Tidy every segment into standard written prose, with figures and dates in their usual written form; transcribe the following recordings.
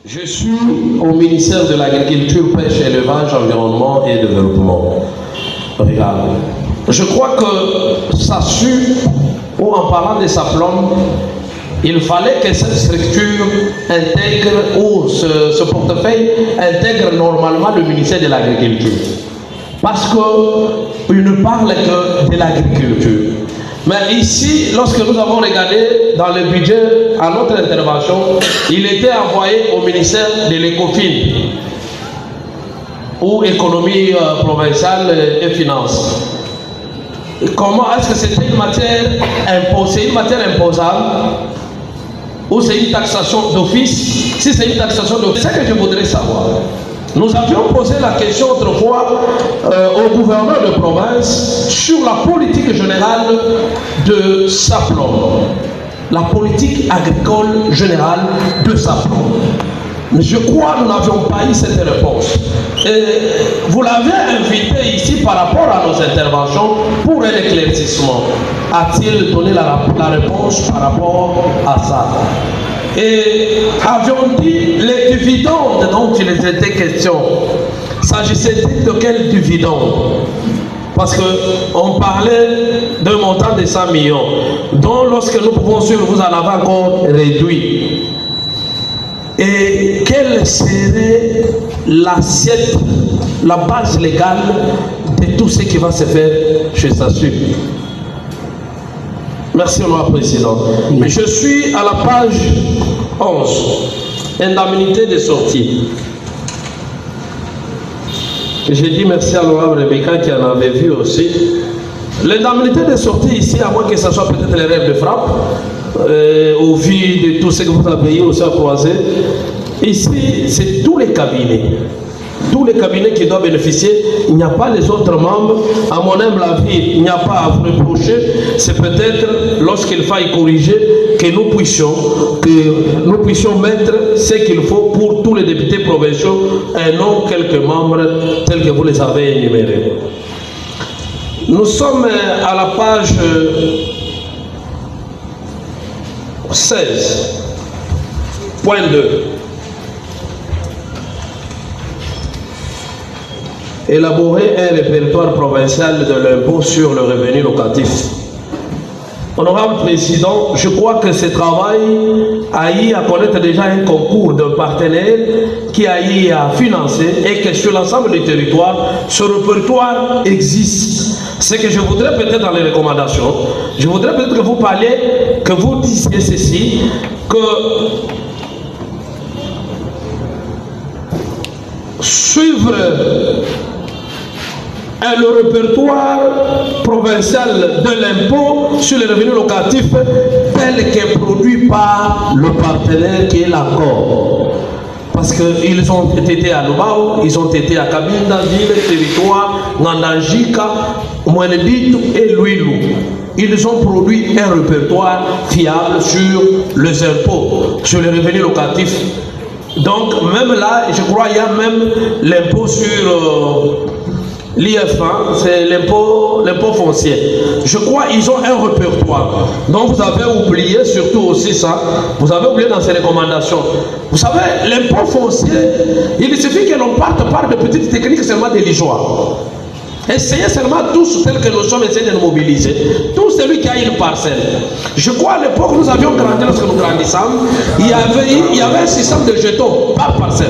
Je suis au ministère de l'Agriculture, Pêche, Élevage, Environnement et Développement. Regarde. Je crois que SASU, ou en parlant de SAPLOM, il fallait que cette structure intègre, ou ce portefeuille intègre normalement le ministère de l'Agriculture. Parce qu'il ne parle que de l'agriculture. Mais ici, lorsque nous avons regardé dans le budget à notre intervention, il était envoyé au ministère de l'Ecofin, ou économie provinciale et finances. Comment est-ce que c'était une matière imposable ou c'est une taxation d'office? Si c'est une taxation d'office, c'est ce que je voudrais savoir. Nous avions posé la question autrefois au gouverneur de province sur la politique générale de SAPLOM, la politique agricole générale de SAPLOM. Je crois que nous n'avions pas eu cette réponse. Et vous l'avez invité ici par rapport à nos interventions pour un éclaircissement. A-t-il donné la réponse par rapport à ça? Et avions dit les dividendes dont il était question. S'agissait-il de quel dividende? Parce qu'on parlait d'un montant de 100 millions, dont lorsque nous pouvons suivre, vous en avez encore réduit. Et quelle serait l'assiette, la base légale de tout ce qui va se faire chez SASU? Merci, Honorable Président. Je suis à la page 11, indemnité de sortie. J'ai dit merci à l'Honorable Rebecca qui en avait vu aussi. L'indemnité de sortie ici, à moins que ce soit peut-être les rêves de frappe, au vu de tout ce que vous avez payé aussi à croiser, ici, c'est tous les cabinets. Tous les cabinets qui doivent bénéficier, il n'y a pas les autres membres. À mon humble avis, il n'y a pas à vous reprocher. C'est peut-être lorsqu'il faille corriger que nous puissions mettre ce qu'il faut pour tous les députés provinciaux et non quelques membres tels que vous les avez énumérés. Nous sommes à la page 16, point 2. Élaborer un répertoire provincial de l'impôt sur le revenu locatif. Honorable Président, je crois que ce travail a eu à connaître déjà un concours d'un partenaire qui a eu à financer et que sur l'ensemble du territoire, ce répertoire existe. Ce que je voudrais peut-être dans les recommandations, je voudrais peut-être que vous parliez, que vous disiez ceci, que suivre le répertoire provincial de l'impôt sur les revenus locatifs tel qu'est produit par le partenaire qui est l'accord. Parce qu'ils ont été à Lubao, ils ont été à Cabinda, Ville, Territoire, Nandangika, Mouenebitu et Louilou. Ils ont produit un répertoire fiable sur les impôts, sur les revenus locatifs. Donc même là, je crois qu'il y a même l'impôt sur l'IF1, c'est l'impôt foncier. Je crois qu'ils ont un répertoire. Donc vous avez oublié surtout aussi ça. Vous avez oublié dans ces recommandations. Vous savez, l'impôt foncier, il suffit que l'on parte par de petites techniques seulement des ligeois. Essayez seulement tous tels que nous sommes, essayés de nous mobiliser. Tout celui qui a une parcelle. Je crois à l'époque nous avions grandi, lorsque nous grandissons, il y avait un système de jetons par parcelle.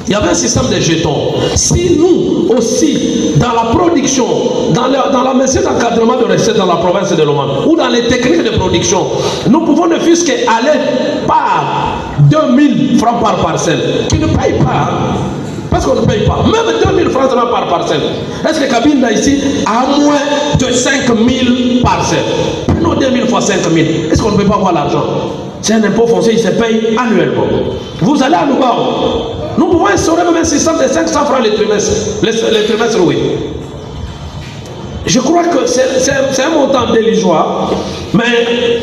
Il y avait un système de jetons. Si nous aussi, dans la production, dans la mesure d'encadrement de recettes dans la province de l'Oman, ou dans les techniques de production, nous pouvons ne fût-ce qu'aller par 2000 francs par parcelle, qui ne paye pas. Parce qu'on ne paye pas. Même 2000 francs par parcelle. Est-ce que Cabinda ici a moins de 5000 parcelles? Prenons 2000 fois 5000. Est-ce qu'on ne peut pas avoir l'argent? C'est un impôt foncier, il se paye annuellement. Vous allez à Lubao. Nous pouvons instaurer même un système de 500 francs les trimestres, oui. Je crois que c'est un montant déligeoire, mais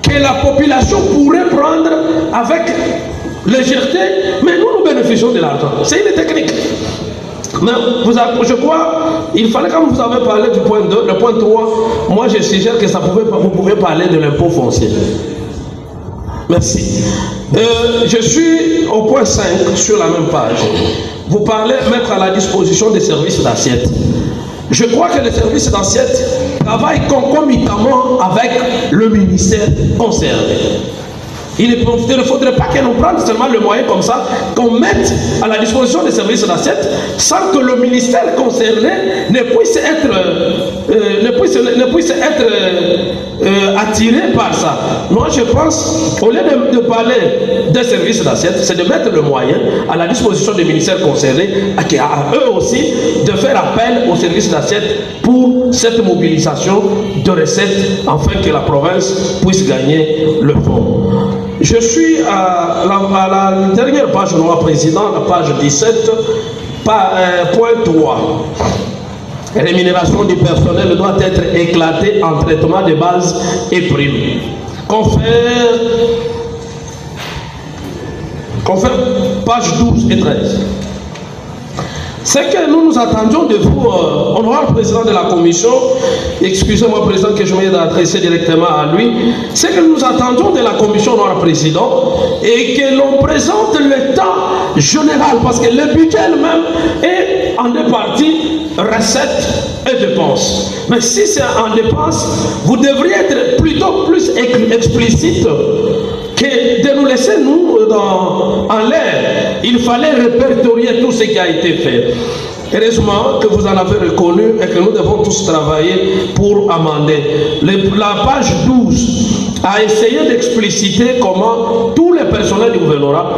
que la population pourrait prendre avec légèreté, mais nous bénéficions de l'argent. C'est une technique. Mais je crois, il fallait, quand vous avez parlé du point 2, le point 3, moi je suggère que vous pouvez parler de l'impôt foncier. Merci. Je suis au point 5 sur la même page. Vous parlez mettre à la disposition des services d'assiette. Je crois que les services d'assiette travaillent concomitamment avec le ministère concerné. Il ne faudrait pas que nous prenions seulement le moyen comme ça, qu'on mette à la disposition des services d'assiette, sans que le ministère concerné ne puisse être attiré par ça. Moi, je pense, au lieu de parler des services d'assiette, c'est de mettre le moyen à la disposition des ministères concernés, à eux aussi, de faire appel aux services d'assiette pour cette mobilisation de recettes, afin que la province puisse gagner le fonds. Je suis à la dernière page, Honorable Président, la page 17, point 3. Rémunération du personnel doit être éclatée en traitement de base et primes. Confère page 12 et 13. Ce que nous attendions de vous, honorable président de la commission, excusez-moi président que je m'aide à adresser directement à lui, ce que nous attendons de la commission, honorable président, et que l'on présente l'état général, parce que le budget elle-même est en deux parties, recettes et dépenses. Mais si c'est en dépenses, vous devriez être plutôt plus explicite que de nous laisser nous en l'air. Il fallait répertorier tout ce qui a été fait. Heureusement que vous en avez reconnu et que nous devons tous travailler pour amender. La page 12 a essayé d'expliciter comment tous les personnels du gouvernorat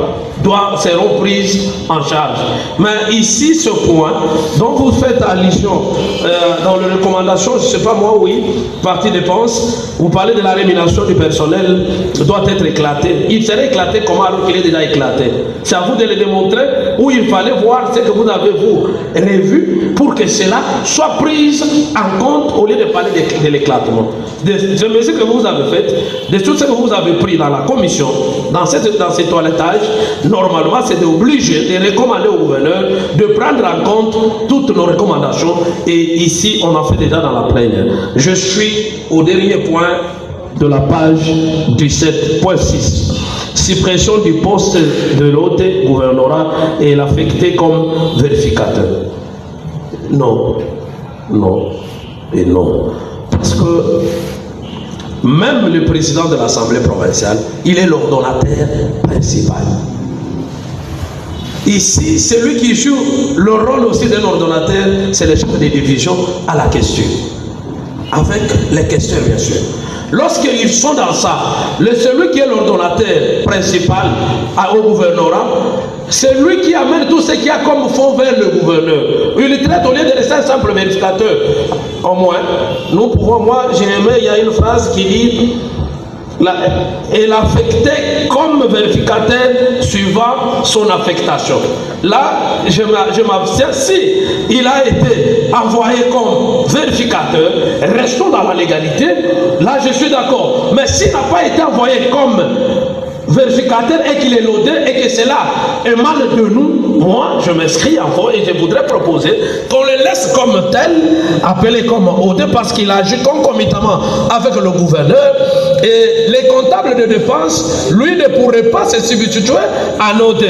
seront pris en charge. Mais ici, ce point dont vous faites allusion dans les recommandations, je ne sais pas moi, oui, partie dépenses, vous parlez de la rémunération du personnel doit être éclaté. Il serait éclaté comment alors qu'il est déjà éclaté? C'est à vous de le démontrer, ou il fallait voir ce que vous avez vous revu pour que cela soit pris en compte au lieu de parler de l'éclatement. Des mesures que vous avez faites, de tout ce que vous avez pris dans la commission, dans ces toilettages, normalement c'est d'obliger, de recommander au gouverneur de prendre en compte toutes nos recommandations, et ici on en fait déjà dans la plénière. Je suis au dernier point de la page 17.6. Suppression du poste de l'hôte gouvernorat et l'affecter comme vérificateur. Non, non et non. Parce que même le président de l'Assemblée provinciale, il est l'ordonnateur principal. Ici, celui qui joue le rôle aussi d'un ordonnateur, c'est le chef de division à la question. Avec les questions, bien sûr. Lorsqu'ils sont dans ça, celui qui est l'ordonnateur principal au gouvernorat, c'est lui qui amène tout ce qu'il y a comme fonds vers le gouverneur. Il traite au lieu de laisser un simple vérificateur. Au moins, nous pouvons, moi j'ai aimé, il y a une phrase qui dit et l'affecter comme vérificateur suivant son affectation. Là, je m'abstiens. Si il a été envoyé comme vérificateur, restons dans la légalité. Là, je suis d'accord. Mais s'il n'a pas été envoyé comme vérificateur et qu'il est laudé et que cela émane de nous, moi je m'inscris encore et je voudrais proposer qu'on le laisse comme tel, appelé comme OD, parce qu'il agit concomitamment avec le gouverneur, et les comptables de dépenses, lui ne pourrait pas se substituer à OD.